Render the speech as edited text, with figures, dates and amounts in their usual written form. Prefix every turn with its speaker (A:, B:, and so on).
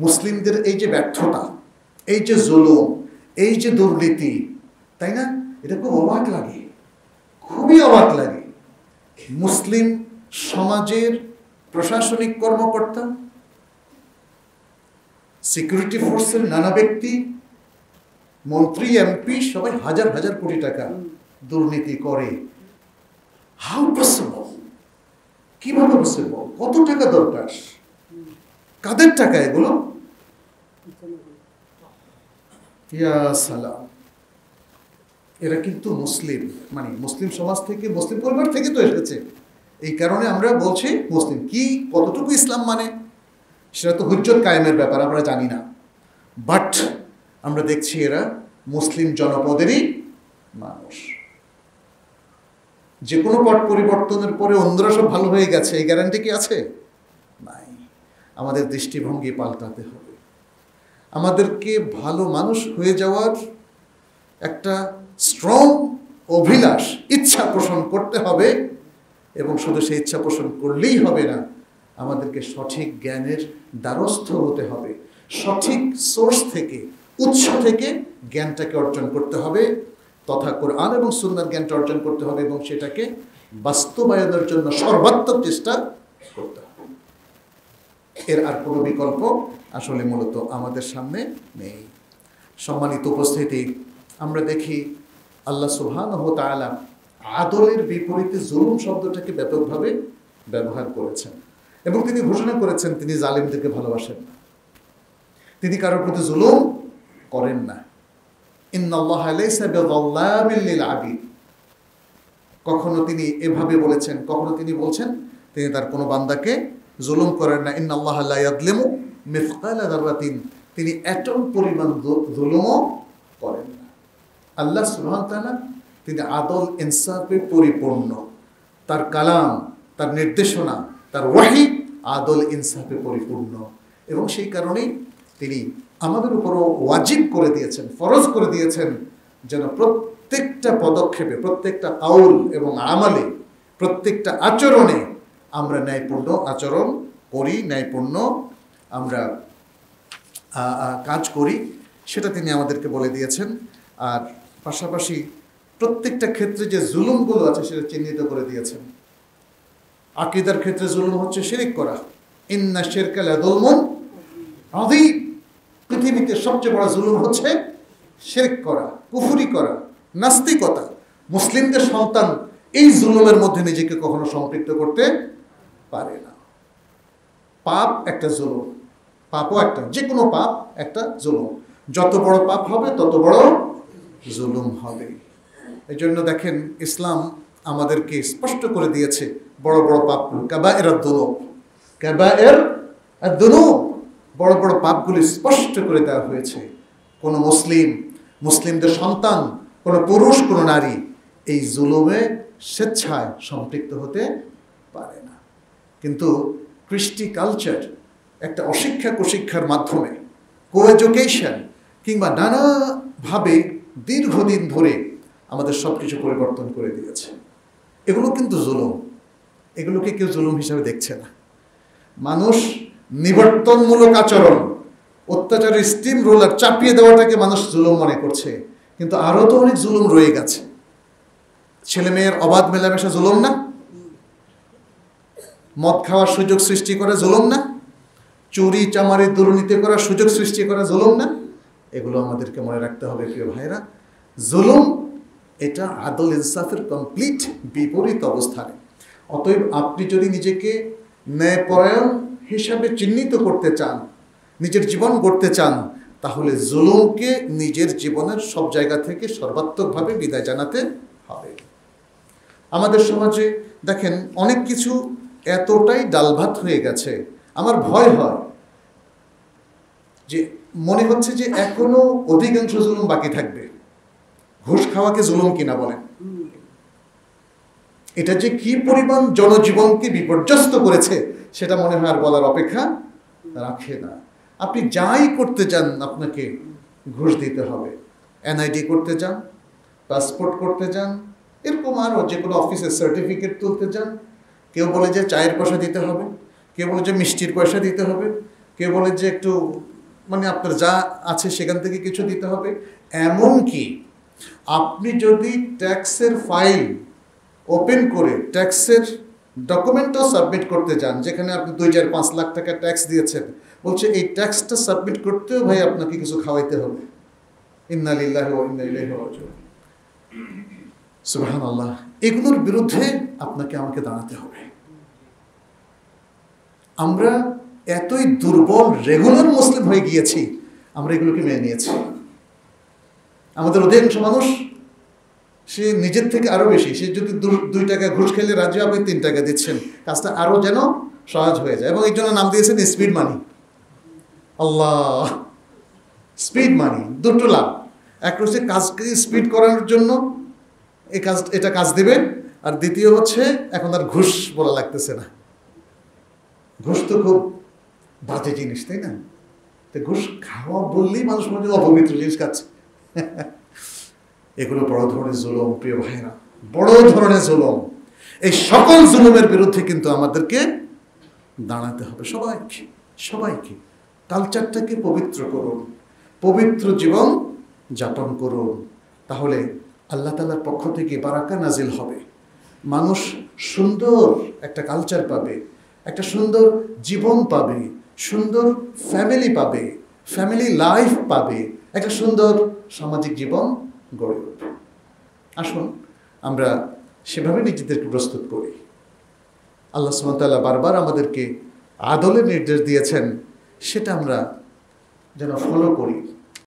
A: মুসলিমদের এই যে ব্যর্থতা, এই যে জুলুম, এই যে দুর্নীতি, তাই না? এটা খুব অবাক লাগে, খুবই অবাক লাগে। মুসলিম সমাজের প্রশাসনিক কর্মকর্তা, সিকিউরিটি ফোর্সের নানা ব্যক্তি, মন্ত্রী, এমপি সবাই হাজার হাজার কোটি টাকা দুর্নীতি করে। How possible? কিভাবে পসিবল? কত টাকা দরকার? কাদের টাকা এগুলো? ইয়া সালাম। এরা কিন্তু মুসলিম, মানে মুসলিম সমাজ থেকে, মুসলিম পরিবার থেকে তো এসেছে। এই কারণে আমরা বলছি মুসলিম কি, কতটুকু ইসলাম মানে সেটা তো হুজ্জত কায়েমের ব্যাপার, আমরা জানি না। বাট আমরা দেখছি এরা মুসলিম জনপদেরই মানুষ। যে কোনো পট পরিবর্তনের পরে অন্যরা সব ভালো হয়ে গেছে এই গ্যারান্টি কি আছে? নাই। আমাদের দৃষ্টিভঙ্গি পাল্টাতে হবে। আমাদেরকে ভালো মানুষ হয়ে যাওয়ার একটা স্ট্রং অভিলাষ, ইচ্ছা পোষণ করতে হবে। এবং শুধু সেই ইচ্ছা পোষণ করলেই হবে না, আমাদেরকে সঠিক জ্ঞানের দ্বারস্থ হতে হবে। সঠিক সোর্স থেকে, উৎস থেকে জ্ঞানটাকে অর্জন করতে হবে, তথা কোরআন এবং সুন্নাহর জ্ঞানটা অর্জন করতে হবে এবং সেটাকে বাস্তবায়নের জন্য সর্বাত্মক চেষ্টা করতে হবে। এর আর কোনো বিকল্প আসলে মূলত আমাদের সামনে নেই। সম্মানিত উপস্থিতি, আমরা দেখি আল্লাহ সুবহানাহু ওয়া তাআলা আদলের বিপরীতে জুলুম শব্দটাকে ব্যাপকভাবে ব্যবহার করেছেন এবং তিনি ঘোষণা করেছেন তিনি জালিমদেরকে ভালোবাসেন না, তিনি কারোর প্রতি জুলুম করেন না। ইন্নাল্লাহা লাইসা বিযাল্লামিল লিল আবিদ। কখনো তিনি এভাবে বলেছেন, কখনো তিনি বলছেন তিনি তার কোনো বান্দাকে জুলুম করেন না। ইন্নাল্লাহা লা ইয়াযলিমু মিসকালা যাররাতিন, তিনি অ্যাটম পরিমাণ জুলুমও করেন না। আল্লাহ সুবহানাহু ওয়া তাআলা তিনি আদল ইনসাফে পরিপূর্ণ। তার কালাম, তার নির্দেশনা, তার ওয়াহী আদল ইনসাফে পরিপূর্ণ এবং সেই কারণেই তিনি আমাদের উপরও ওয়াজিব করে দিয়েছেন, ফরজ করে দিয়েছেন যেন প্রত্যেকটা পদক্ষেপে, প্রত্যেকটা কাউল এবং আমালে, প্রত্যেকটা আচরণে আমরা ন্যায়পূর্ণ আচরণ করি, ন্যায়পূর্ণ আমরা কাজ করি, সেটা তিনি আমাদেরকে বলে দিয়েছেন। আর পাশাপাশি প্রত্যেকটা ক্ষেত্রে যে জুলুমগুলো আছে সেটা চিহ্নিত করে দিয়েছেন। আকীদার ক্ষেত্রে জুলুম হচ্ছে শিরক করা, ইন্না শিরকা লাযুলমুন আযীম। পৃথিবীতে সবচেয়ে বড় জুলুম হচ্ছে শিরক করা, কুফরি করা, নাস্তিকতা। মুসলিমদের সন্তান এই জুলুমের মধ্যে নিজেকে কখনো সম্পৃক্ত করতে পারে না। পাপ একটা জুলুম, পাপও একটা, যে কোনো পাপ একটা জুলুম। যত বড় পাপ হবে তত বড় জুলুম হবে। এই জন্য দেখেন ইসলাম আমাদেরকে স্পষ্ট করে দিয়েছে বড় বড় পাপ, কাবায়ের আদ-দুনুব, কাবায়ের আদ-দুনুব, বড় বড় পাপগুলি স্পষ্ট করে দেওয়া হয়েছে। কোনো মুসলিম, মুসলিমদের সন্তান, কোনো পুরুষ, কোনো নারী এই জুলুমে স্বেচ্ছায় সম্পৃক্ত হতে পারে না। কিন্তু কৃষ্টি কালচার একটা অশিক্ষা কুশিক্ষার মাধ্যমে, কো-এডুকেশন কিংবা নানাভাবে দীর্ঘদিন ধরে আমাদের সব কিছু পরিবর্তন করে দিয়েছে। এগুলো কিন্তু জুলুম, এগুলোকে কেউ জুলুম হিসাবে দেখছে না। মানুষ নিবর্তনমূলক আচরণ, অত্যাচারের স্টিম রোলার চাপিয়ে দেওয়াটাকে মানুষ জুলুম মনে করছে, কিন্তু আরও তো অনেক জুলুম রয়ে গেছে। ছেলে মেয়ের অবাধ মেলামেশা জুলুম না? মদ খাওয়ার সুযোগ সৃষ্টি করা জুলুম না? চুরি চামারি দুর্নীতি করার সুযোগ সৃষ্টি করা জুলুম না? এগুলো আমাদেরকে মনে রাখতে হবে প্রিয় ভাইরা। জুলুম এটা আদল ইনসাফের কমপ্লিট বিপরীত অবস্থানে। অতএব আপনি যদি নিজেকে ন্যায়পরায়ণ হিসাবে চিহ্নিত করতে চান, নিজের জীবন গড়তে চান, তাহলে জুলুমকে নিজের জীবনের সব জায়গা থেকে সর্বাত্মকভাবে বিদায় জানাতে হবে। আমাদের সমাজে দেখেন অনেক কিছু এতটাই ডালভাত হয়ে গেছে, আমার ভয় হয় যে মনে হচ্ছে যে এখনো অধিকাংশ জুলুম বাকি থাকবে। ঘুষ খাওয়াকে জুলুম কিনা বলেন? এটা যে কি পরিমাণ জনজীবনকে বিপর্যস্ত করেছে সেটা মনে হয় আর বলার অপেক্ষা রাখে না। আপনি যাই করতে চান আপনাকে ঘুষ দিতে হবে। এনআইডি করতে চান, পাসপোর্ট করতে চান, এরকম আরও যে কোনো অফিসের সার্টিফিকেট তুলতে চান, কেউ বলে যে চায়ের পয়সা দিতে হবে, কেউ বলে যে মিষ্টির পয়সা দিতে হবে, কেউ বলে যে একটু মানে আপনার যা আছে সেখান থেকে কিছু দিতে হবে। এমনকি আপনি যদি ট্যাক্সের ফাইল ওপেন করে ট্যাক্সের ডকুমেন্টও সাবমিট করতে যান, যেখানে আপনি 2-4-5 লাখ টাকা ট্যাক্স দিয়েছেন, বলছে এই ট্যাক্সটা সাবমিট করতেও ভাই আপনাকে কিছু খাওয়াইতে হবে। ইন্না লিল্লাহি ওয়া ইন্না ইলাইহি রাজিউন। সুবহানাল্লাহ। এগুলোর বিরুদ্ধে আপনাকে আমাকে দাঁড়াতে হবে। আমরা এতই দুর্বল রেগুলার মুসলিম হয়ে গিয়েছি, আমরা এগুলোকে মেনে নিয়েছি। আমাদের অধিকাংশ মানুষ সে নিজের থেকে আরো বেশি, সে যদি 2 টাকা ঘুষ খেলে রাজ্যে আপনি 3 টাকা দিচ্ছেন, কাজটা আরো যেন সহজ হয়ে যায়। এবং এই জন্য নাম দিয়েছেন স্পিড মানি। আল্লাহ, স্পিড মানি, দুটো লাভ। এক হচ্ছে কাজকে স্পিড করার জন্য এটা কাজ দেবে, আর দ্বিতীয় হচ্ছে এখন আর ঘুষ বলা লাগতেছে না। ঘুষ তো খুব বাজে জিনিস, তাই না? তো ঘুষ খাওয়া বললেই মানুষ মনে হয় অপবিত্র জিনিস খাচ্ছে। এগুলো বড় ধরনের জুলুম, প্রিয় ভাইরা, বড় ধরনের জুলুম। এই সকল জুলুমের বিরুদ্ধে কিন্তু আমাদেরকে দাঁড়াতে হবে। সবাইকে কালচারটাকে পবিত্র করুন, পবিত্র জীবন যাপন করুন। তাহলে আল্লাহ তাআলার পক্ষ থেকে বারাকা নাজিল হবে। মানুষ সুন্দর একটা কালচার পাবে, একটা সুন্দর জীবন পাবে, সুন্দর ফ্যামিলি পাবে, ফ্যামিলি লাইফ পাবে, একটা সুন্দর সামাজিক জীবন গড়ে উঠবে। আসুন আমরা সেভাবে নিজেদেরকে প্রস্তুত করি। আল্লাহ সুবহানাহু ওয়া তাআলা বারবার আমাদেরকে আদলের নির্দেশ দিয়েছেন, সেটা আমরা যেন ফলো করি।